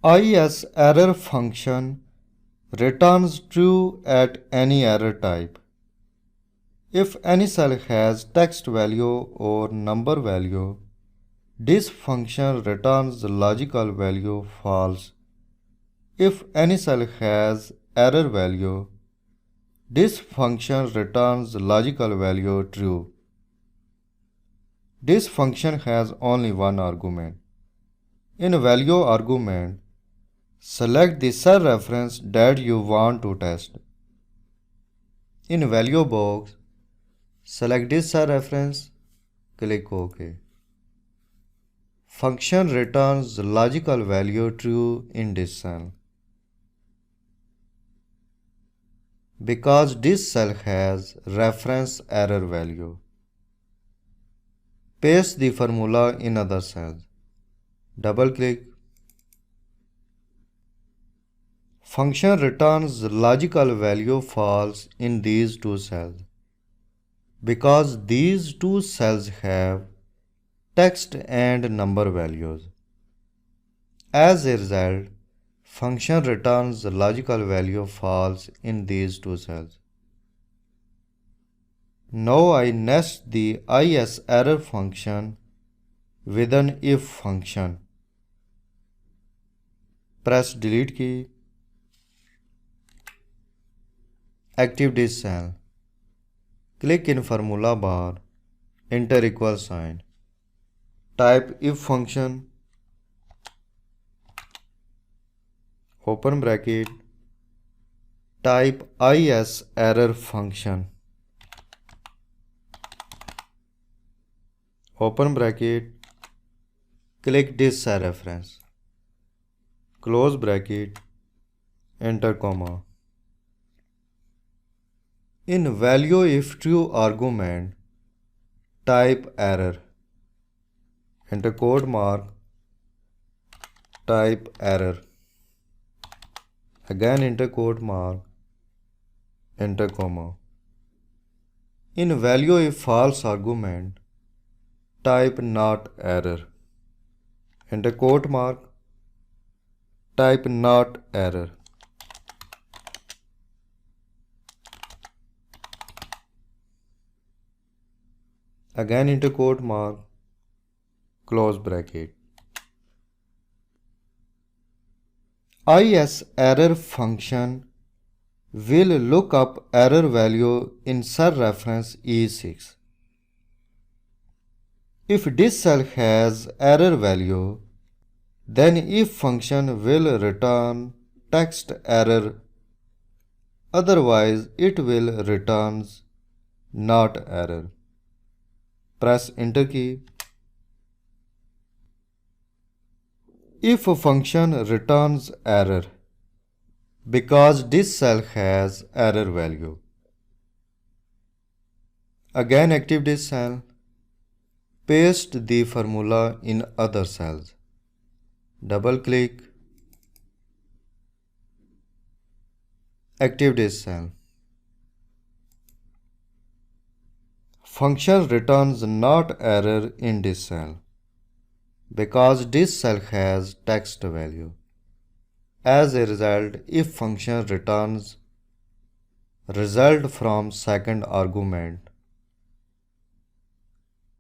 ISERROR function returns true at any error type. If any cell has text value or number value, this function returns logical value false. If any cell has error value, this function returns logical value true. This function has only one argument. In value argument, select the cell reference that you want to test. In value box, select this cell reference, click OK. Function returns logical value true in this cell. Because this cell has reference error value. Paste the formula in other cells. Double click. Function returns logical value false in these two cells. Because these two cells have text and number values. As a result, function returns logical value false in these two cells. Now I nest the ISERROR function with an if function. Press delete key. Activate this cell. Click in formula bar, enter equal sign. Type if function, open bracket, type ISERROR function, open bracket, click this cell reference, close bracket, enter comma. In value if true argument, type error, enter quote mark, type error, again enter quote mark, enter comma. In value if false argument, type not error, enter quote mark, type not error. Again enter quote mark, close bracket. ISERROR function will look up error value in cell reference E6. If this cell has error value, then if function will return text error, otherwise it will return not error. Press enter key. If a function returns error, because this cell has error value. Again activate this cell. Paste the formula in other cells. Double click. Activate this cell. Function returns not error in this cell, because this cell has text value. As a result, if function returns result from second argument,